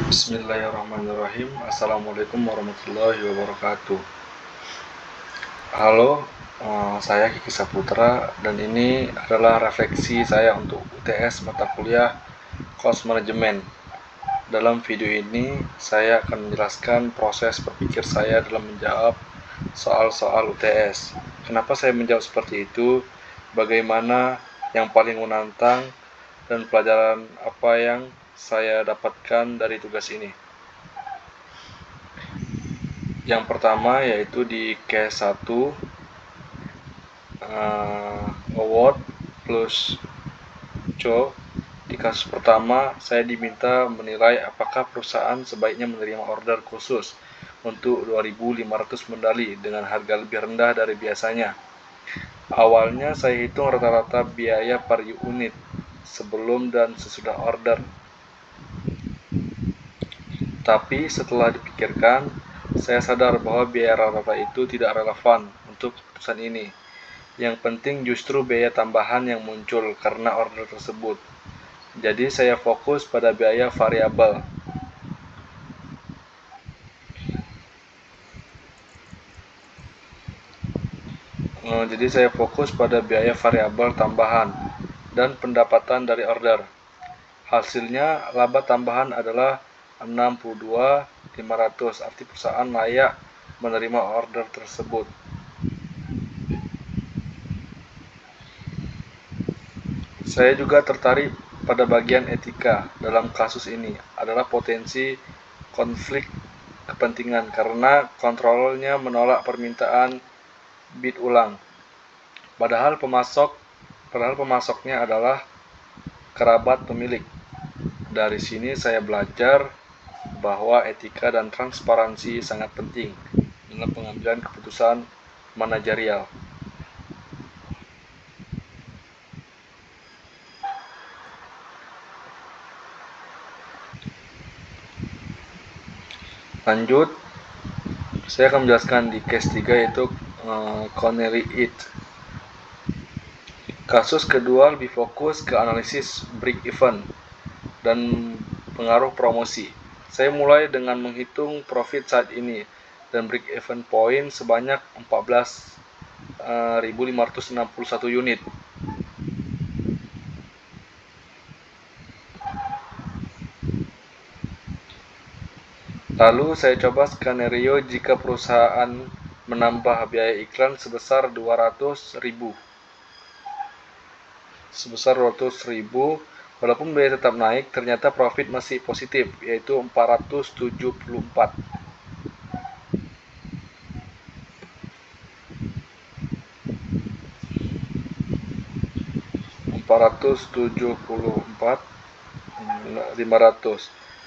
Bismillahirrahmanirrahim. Assalamualaikum warahmatullahi wabarakatuh. Halo, saya Kiki Saputra dan ini adalah refleksi saya untuk UTS mata kuliah Cost Management. Dalam video ini saya akan menjelaskan proses berpikir saya dalam menjawab soal-soal UTS. Kenapa saya menjawab seperti itu? Bagaimana yang paling menantang dan pelajaran apa yang saya dapatkan dari tugas ini. Yang pertama yaitu di case 1 award plus co. Di kasus pertama saya diminta menilai apakah perusahaan sebaiknya menerima order khusus untuk 2.500 medali dengan harga lebih rendah dari biasanya. Awalnya saya hitung rata-rata biaya per unit sebelum dan sesudah order. Tapi setelah dipikirkan, saya sadar bahwa biaya rata-rata itu tidak relevan untuk keputusan ini. Yang penting justru biaya tambahan yang muncul karena order tersebut. Jadi saya fokus pada biaya variabel. Tambahan dan pendapatan dari order. Hasilnya laba tambahan adalah 62.500, arti perusahaan layak menerima order tersebut. Saya juga tertarik pada bagian etika dalam kasus ini adalah potensi konflik kepentingan karena kontrolnya menolak permintaan bid ulang. Padahal pemasoknya adalah kerabat pemilik. Dari sini saya belajar bahwa etika dan transparansi sangat penting dalam pengambilan keputusan manajerial. Lanjut, saya akan menjelaskan di case 3 yaitu Connery It. Kasus kedua lebih fokus ke analisis break even dan pengaruh promosi. Saya mulai dengan menghitung profit saat ini dan break even point sebanyak 14.561 unit. Lalu saya coba skenario jika perusahaan menambah biaya iklan sebesar 200.000. Walaupun biaya tetap naik, ternyata profit masih positif, yaitu 474.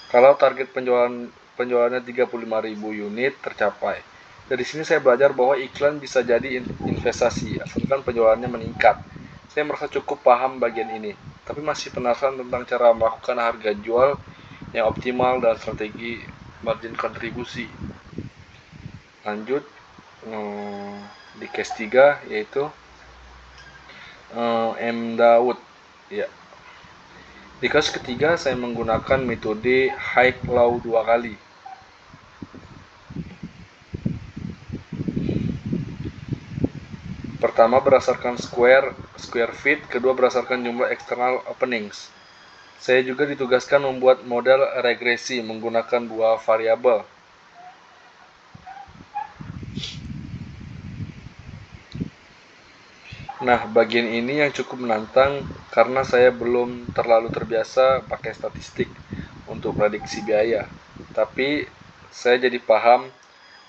Kalau target penjualannya 35.000 unit tercapai. Dari sini saya belajar bahwa iklan bisa jadi investasi asalkan penjualannya meningkat. Saya merasa cukup paham bagian ini, tapi masih penasaran tentang cara melakukan harga jual yang optimal dan strategi margin kontribusi. Lanjut di case 3 yaitu M. Daud. Ya. Di kasus ketiga saya menggunakan metode high low 2 kali. Pertama berdasarkan square feet, kedua berdasarkan jumlah external openings. Saya juga ditugaskan membuat model regresi menggunakan dua variabel. Nah, bagian ini yang cukup menantang karena saya belum terlalu terbiasa pakai statistik untuk prediksi biaya. Tapi saya jadi paham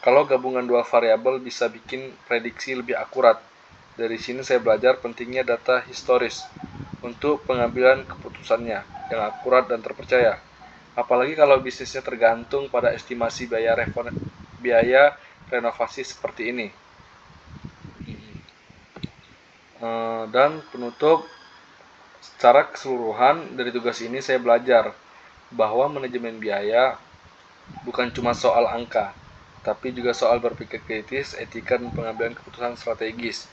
kalau gabungan dua variabel bisa bikin prediksi lebih akurat. Dari sini saya belajar pentingnya data historis untuk pengambilan keputusannya yang akurat dan terpercaya. Apalagi kalau bisnisnya tergantung pada estimasi biaya renovasi seperti ini. Dan penutup, secara keseluruhan dari tugas ini saya belajar bahwa manajemen biaya bukan cuma soal angka, tapi juga soal berpikir kritis, etika, dan pengambilan keputusan strategis.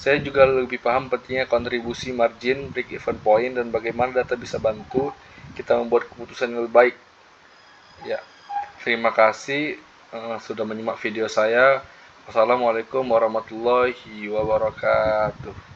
Saya juga lebih paham pentingnya kontribusi margin, break even point, dan bagaimana data bisa bantu kita membuat keputusan yang lebih baik. Ya, terima kasih sudah menyimak video saya. Wassalamualaikum warahmatullahi wabarakatuh.